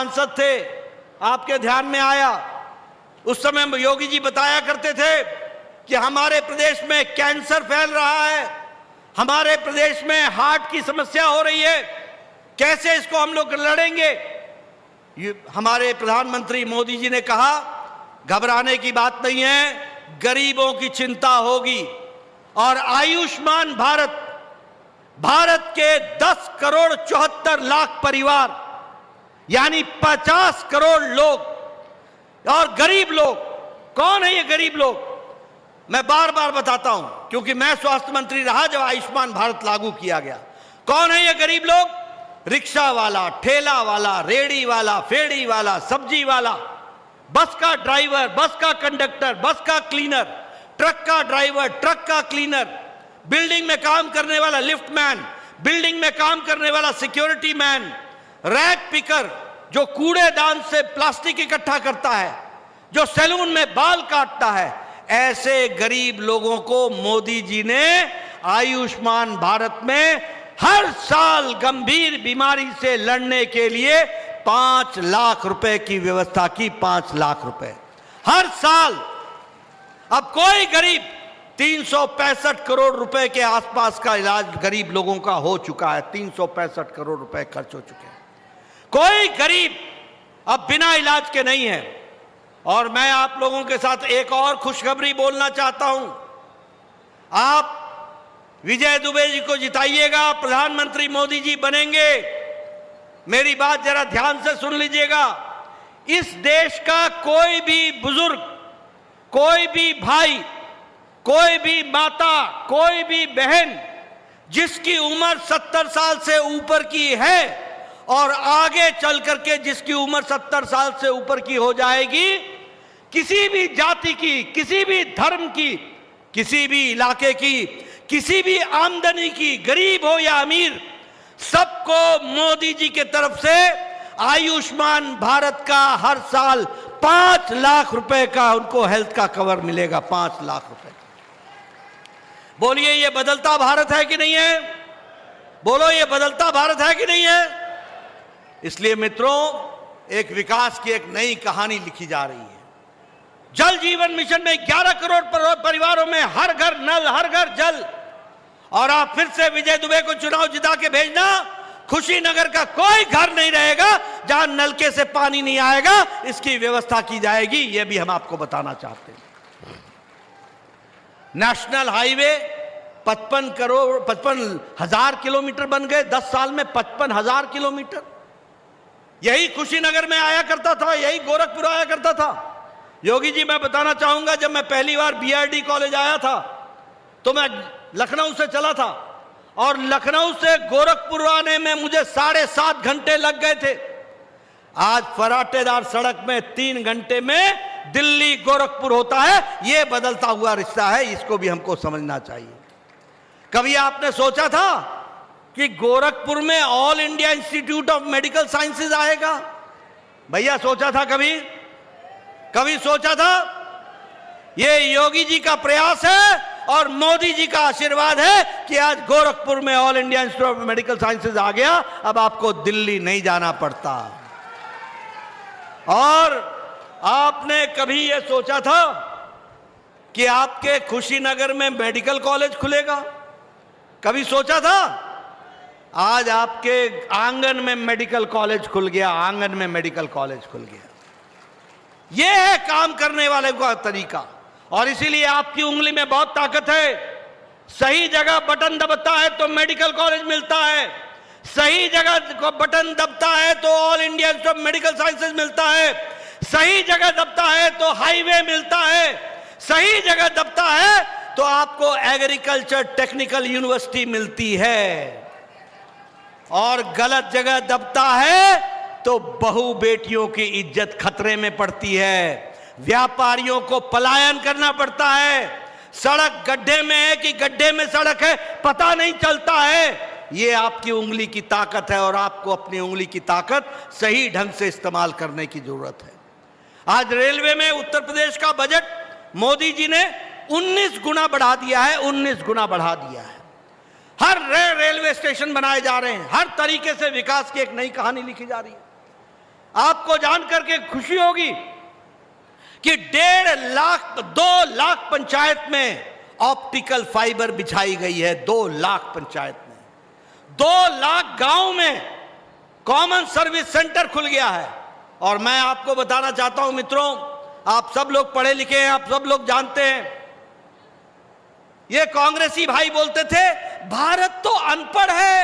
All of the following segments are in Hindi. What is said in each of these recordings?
सांसद थे, आपके ध्यान में आया, उस समय योगी जी बताया करते थे कि हमारे प्रदेश में कैंसर फैल रहा है, हमारे प्रदेश में हार्ट की समस्या हो रही है, कैसे इसको हम लोग लड़ेंगे। हमारे प्रधानमंत्री मोदी जी ने कहा घबराने की बात नहीं है, गरीबों की चिंता होगी। और आयुष्मान भारत, भारत के 10 करोड़ 74 लाख परिवार यानी 50 करोड़ लोग और गरीब लोग। कौन है ये गरीब लोग? मैं बार बार बताता हूं क्योंकि मैं स्वास्थ्य मंत्री रहा जब आयुष्मान भारत लागू किया गया। कौन है ये गरीब लोग? रिक्शा वाला, ठेला वाला, रेड़ी वाला, फेड़ी वाला, सब्जी वाला, बस का ड्राइवर, बस का कंडक्टर, बस का क्लीनर, ट्रक का ड्राइवर, ट्रक का क्लीनर, बिल्डिंग में काम करने वाला लिफ्ट मैन, बिल्डिंग में काम करने वाला सिक्योरिटी मैन, रैक पिकर जो कूड़ेदान से प्लास्टिक इकट्ठा करता है, जो सैलून में बाल काटता है, ऐसे गरीब लोगों को मोदी जी ने आयुष्मान भारत में हर साल गंभीर बीमारी से लड़ने के लिए 5 लाख रुपए की व्यवस्था की। 5 लाख रुपए हर साल। अब कोई गरीब 365 करोड़ रुपए के आसपास का इलाज गरीब लोगों का हो चुका है। 365 करोड़ रुपए खर्च हो चुके हैं। कोई गरीब अब बिना इलाज के नहीं है। और मैं आप लोगों के साथ एक और खुशखबरी बोलना चाहता हूं। आप विजय दुबे जी को जिताइएगा, प्रधानमंत्री मोदी जी बनेंगे। मेरी बात जरा ध्यान से सुन लीजिएगा। इस देश का कोई भी बुजुर्ग, कोई भी भाई, कोई भी माता, कोई भी बहन जिसकी उम्र 70 साल से ऊपर की है और आगे चल करके जिसकी उम्र 70 साल से ऊपर की हो जाएगी, किसी भी जाति की, किसी भी धर्म की, किसी भी इलाके की, किसी भी आमदनी की, गरीब हो या अमीर, सबको मोदी जी के तरफ से आयुष्मान भारत का हर साल 5 लाख रुपए का उनको हेल्थ का कवर मिलेगा। 5 लाख रुपए। बोलिए ये बदलता भारत है कि नहीं है? बोलो ये बदलता भारत है कि नहीं है? इसलिए मित्रों, एक विकास की एक नई कहानी लिखी जा रही है। जल जीवन मिशन में 11 करोड़ परिवारों में हर घर नल, हर घर जल। और आप फिर से विजय दुबे को चुनाव जिता के भेजना, खुशीनगर का कोई घर नहीं रहेगा जहां नलके से पानी नहीं आएगा। इसकी व्यवस्था की जाएगी, यह भी हम आपको बताना चाहते हैं। नेशनल हाईवे 55,000 किलोमीटर बन गए 10 साल में। 55,000 किलोमीटर। यही खुशीनगर में आया करता था, यही गोरखपुर आया करता था। योगी जी, मैं बताना चाहूंगा, जब मैं पहली बार बीआरडी कॉलेज आया था तो मैं लखनऊ से चला था और लखनऊ से गोरखपुर आने में मुझे 7.5 घंटे लग गए थे। आज फराटेदार सड़क में 3 घंटे में दिल्ली गोरखपुर होता है। यह बदलता हुआ रिश्ता है, इसको भी हमको समझना चाहिए। कभी आपने सोचा था कि गोरखपुर में All India Institute of Medical sciences आएगा? भैया सोचा था कभी? कभी सोचा था? यह योगी जी का प्रयास है और मोदी जी का आशीर्वाद है कि आज गोरखपुर में All India Institute of Medical Sciences आ गया। अब आपको दिल्ली नहीं जाना पड़ता। और आपने कभी यह सोचा था कि आपके खुशीनगर में मेडिकल कॉलेज खुलेगा? कभी सोचा था? आज आपके आंगन में मेडिकल कॉलेज खुल गया। आंगन में मेडिकल कॉलेज खुल गया। यह है काम करने वाले का तरीका। और इसीलिए आपकी उंगली में बहुत ताकत है। सही जगह बटन दबता है तो मेडिकल कॉलेज मिलता है। सही जगह को बटन दबता है तो all India Institute of Medical sciences मिलता है। सही जगह दबता है तो हाईवे मिलता है। सही जगह दबता है तो आपको एग्रीकल्चर टेक्निकल यूनिवर्सिटी मिलती है। और गलत जगह दबता है तो बहू बेटियों की इज्जत खतरे में पड़ती है। व्यापारियों को पलायन करना पड़ता है। सड़क गड्ढे में है कि गड्ढे में सड़क है पता नहीं चलता है। यह आपकी उंगली की ताकत है और आपको अपनी उंगली की ताकत सही ढंग से इस्तेमाल करने की जरूरत है। आज रेलवे में उत्तर प्रदेश का बजट मोदी जी ने 19 गुना बढ़ा दिया है। 19 गुना बढ़ा दिया है। हर रेलवे स्टेशन बनाए जा रहे हैं। हर तरीके से विकास की एक नई कहानी लिखी जा रही है। आपको जानकर के खुशी होगी कि 1.5 लाख 2 लाख पंचायत में ऑप्टिकल फाइबर बिछाई गई है। 2 लाख पंचायत में, 2 लाख गांव में कॉमन सर्विस सेंटर खुल गया है। और मैं आपको बताना चाहता हूं मित्रों, आप सब लोग पढ़े लिखे हैं, आप सब लोग जानते हैं, ये कांग्रेसी भाई बोलते थे भारत तो अनपढ़ है,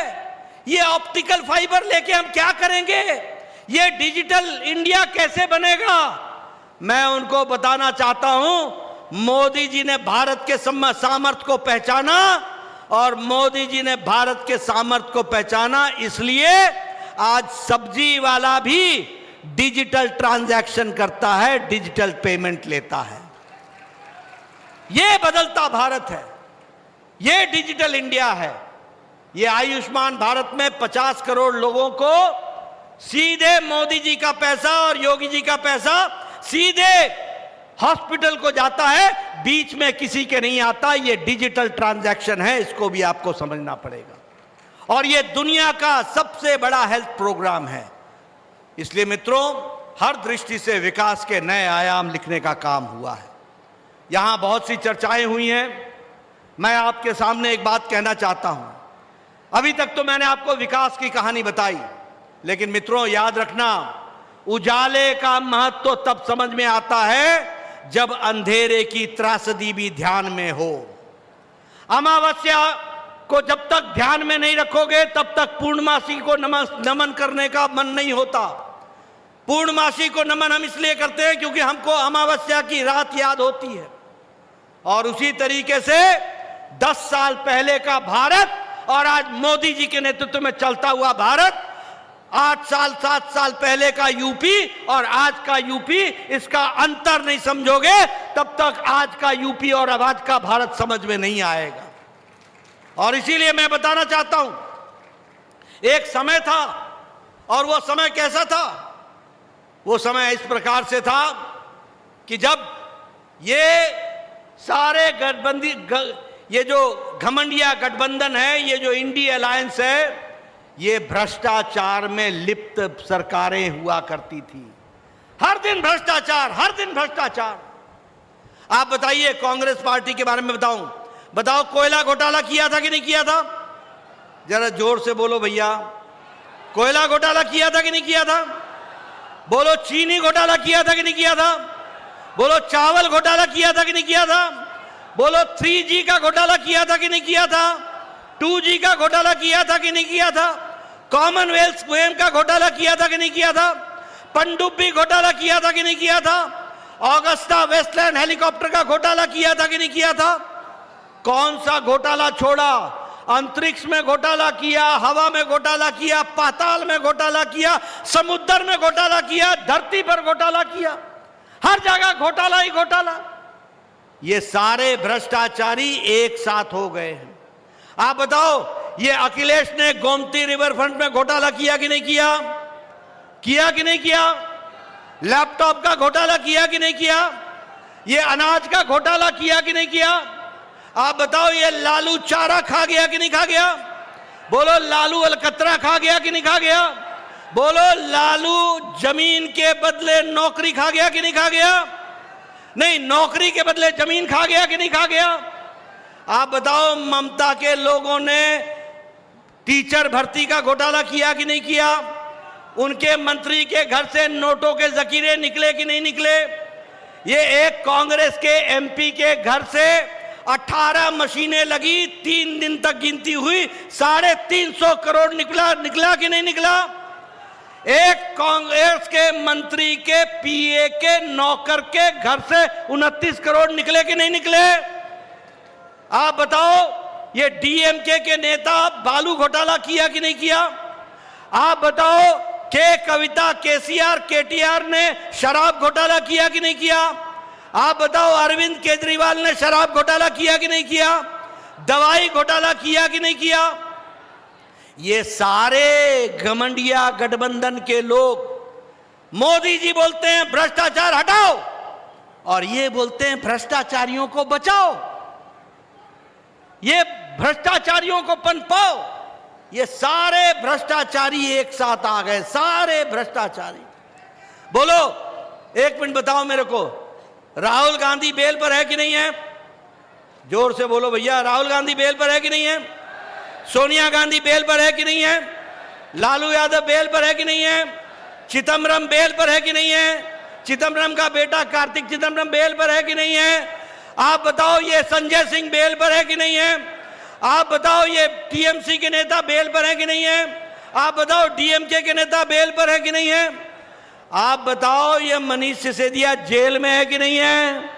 ये ऑप्टिकल फाइबर लेके हम क्या करेंगे, ये डिजिटल इंडिया कैसे बनेगा। मैं उनको बताना चाहता हूं, मोदी जी ने भारत के सामर्थ्य को पहचाना, और मोदी जी ने भारत के सामर्थ्य को पहचाना इसलिए आज सब्जी वाला भी डिजिटल ट्रांजैक्शन करता है, डिजिटल पेमेंट लेता है। यह बदलता भारत है, यह डिजिटल इंडिया है। यह आयुष्मान भारत में 50 करोड़ लोगों को सीधे मोदी जी का पैसा और योगी जी का पैसा सीधे हॉस्पिटल को जाता है, बीच में किसी के नहीं आता। यह डिजिटल ट्रांजैक्शन है, इसको भी आपको समझना पड़ेगा। और यह दुनिया का सबसे बड़ा हेल्थ प्रोग्राम है। इसलिए मित्रों, हर दृष्टि से विकास के नए आयाम लिखने का काम हुआ है। यहां बहुत सी चर्चाएं हुई हैं। मैं आपके सामने एक बात कहना चाहता हूं। अभी तक तो मैंने आपको विकास की कहानी बताई, लेकिन मित्रों याद रखना, उजाले का महत्व तो तब समझ में आता है जब अंधेरे की त्रासदी भी ध्यान में हो। अमावस्या को जब तक ध्यान में नहीं रखोगे तब तक पूर्णमासी को नमन करने का मन नहीं होता। पूर्णमासी को नमन हम इसलिए करते हैं क्योंकि हमको अमावस्या की रात याद होती है। और उसी तरीके से 10 साल पहले का भारत और आज मोदी जी के नेतृत्व में चलता हुआ भारत, 8 साल 7 साल पहले का यूपी और आज का यूपी, इसका अंतर नहीं समझोगे तब तक आज का यूपी और आज का भारत समझ में नहीं आएगा। और इसीलिए मैं बताना चाहता हूं, एक समय था, और वो समय कैसा था? वो समय इस प्रकार से था कि जब ये सारे ये जो घमंडिया गठबंधन है, ये जो इंडी अलायंस है, ये भ्रष्टाचार में लिप्त सरकारें हुआ करती थी। हर दिन भ्रष्टाचार, हर दिन भ्रष्टाचार। आप बताइए, कांग्रेस पार्टी के बारे में बताओ, कोयला घोटाला किया था कि नहीं किया था? जरा जोर से बोलो भैया, कोयला घोटाला किया था कि नहीं किया था? बोलो, चीनी घोटाला किया था कि नहीं किया था? बोलो, चावल घोटाला किया था कि नहीं किया था? बोलो, 3G का घोटाला किया था कि नहीं किया था? 2G का घोटाला किया था कि नहीं किया था? कॉमनवेल्थ गेम का घोटाला किया था कि नहीं किया था? पनडुब्बी घोटाला किया था कि नहीं किया था? ऑगस्टा वेस्टलैंड हेलीकॉप्टर का घोटाला किया था कि नहीं किया था? कौन सा घोटाला छोड़ा? अंतरिक्ष में घोटाला किया, हवा में घोटाला किया, पाताल में घोटाला किया, समुद्र में घोटाला किया, धरती पर घोटाला किया, हर जगह घोटाला ही घोटाला। ये सारे भ्रष्टाचारी एक साथ हो गए हैं। आप बताओ, ये अखिलेश ने गोमती रिवर फ्रंट में घोटाला किया कि नहीं किया? किया कि नहीं किया? लैपटॉप का घोटाला किया कि नहीं किया? ये अनाज का घोटाला किया कि नहीं किया? आप बताओ, ये लालू चारा खा गया कि नहीं खा गया? बोलो, लालू अलकतरा खा गया कि नहीं खा गया? बोलो, लालू जमीन के बदले नौकरी खा गया कि नहीं खा गया? नहीं, नौकरी के बदले जमीन खा गया कि नहीं खा गया? आप बताओ, ममता के लोगों ने टीचर भर्ती का घोटाला किया कि नहीं किया? उनके मंत्री के घर से नोटों के जखीरे निकले कि नहीं निकले? ये एक कांग्रेस के एमपी के घर से 18 मशीनें लगी, 3 दिन तक गिनती हुई, 350 करोड़ निकला कि नहीं निकला? एक कांग्रेस के मंत्री के पीए के नौकर के घर से 29 करोड़ निकले कि नहीं निकले? आप बताओ, ये डीएमके के नेता बालू घोटाला किया कि नहीं किया? आप बताओ, कविता, केसीआर, केटीआर ने शराब घोटाला किया कि नहीं किया? आप बताओ, अरविंद केजरीवाल ने शराब घोटाला किया कि नहीं किया? दवाई घोटाला किया कि नहीं किया? ये सारे घमंडिया गठबंधन के लोग, मोदी जी बोलते हैं भ्रष्टाचार हटाओ, और ये बोलते हैं भ्रष्टाचारियों को बचाओ, ये भ्रष्टाचारियों को पनपाओ। ये सारे भ्रष्टाचारी एक साथ आ गए, सारे भ्रष्टाचारी। बोलो, एक मिनट बताओ मेरे को, राहुल गांधी बेल पर है कि नहीं है? जोर से बोलो भैया, राहुल गांधी बेल पर है कि नहीं है? सोनिया गांधी बेल पर है कि नहीं है? लालू यादव बेल पर है कि नहीं है? चिदम्बरम बेल पर है कि नहीं है? चिदम्बरम का बेटा कार्तिक चिदम्बरम बेल पर है कि नहीं है? आप बताओ, ये संजय सिंह बेल पर है कि नहीं है? आप बताओ, ये टीएमसी के नेता बेल पर है कि नहीं है? आप बताओ, डीएमके के नेता बेल पर है कि नहीं है? आप बताओ, ये मनीष सिसोदिया जेल में है कि नहीं है?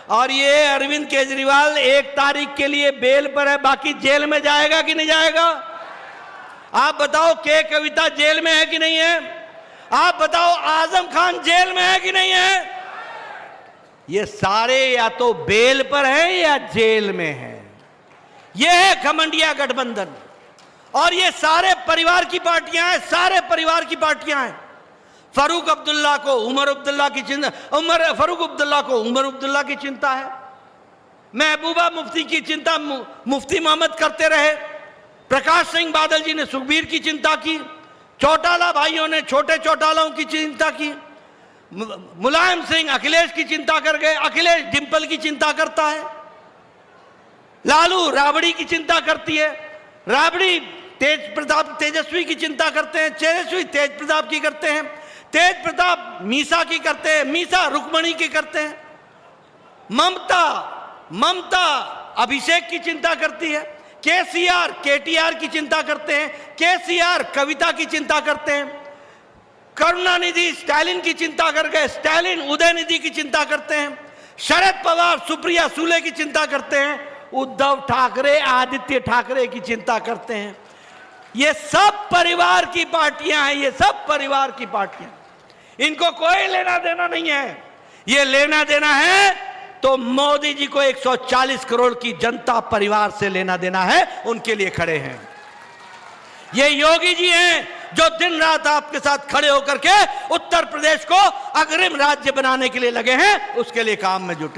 और ये अरविंद केजरीवाल 1 तारीख के लिए बेल पर है, बाकी जेल में जाएगा कि नहीं जाएगा? आप बताओ, के कविता जेल में है कि नहीं है? आप बताओ, आजम खान जेल में है कि नहीं है? ये सारे या तो बेल पर हैं या जेल में हैं। ये है घमंडिया गठबंधन, और ये सारे परिवार की पार्टियां हैं, सारे परिवार की पार्टियां हैं। फारूक अब्दुल्ला को उमर अब्दुल्ला की चिंता, फारूक अब्दुल्ला को उमर अब्दुल्ला की चिंता है। महबूबा मुफ्ती की चिंता मुफ्ती मोहम्मद करते रहे। प्रकाश सिंह बादल जी ने सुखबीर की चिंता की। चौटाला भाइयों ने छोटे चौटालाओं की चिंता की। मुलायम सिंह अखिलेश की चिंता कर गए। अखिलेश डिंपल की चिंता करता है। लालू राबड़ी की चिंता करती है। राबड़ी तेज प्रताप तेजस्वी की चिंता करते हैं। तेजस्वी तेज प्रताप की करते हैं। तेज प्रताप मीसा की करते हैं। मीसा रुक्मणी की करते हैं। ममता अभिषेक की चिंता करती है। केसीआर केटीआर की चिंता करते हैं। केसीआर कविता की चिंता करते हैं। करुणानिधि स्टालिन की चिंता कर गए। स्टालिन उदयनिधि की चिंता करते हैं। शरद पवार सुप्रिया सुले की चिंता करते हैं। उद्धव ठाकरे आदित्य ठाकरे की चिंता करते हैं। ये सब परिवार की पार्टियां हैं। ये सब परिवार की पार्टियां, इनको कोई लेना देना नहीं है। ये लेना देना है तो मोदी जी को 140 करोड़ की जनता परिवार से लेना देना है। उनके लिए खड़े हैं। ये योगी जी हैं जो दिन रात आपके साथ खड़े होकर के उत्तर प्रदेश को अग्रिम राज्य बनाने के लिए लगे हैं। उसके लिए काम में जुटे।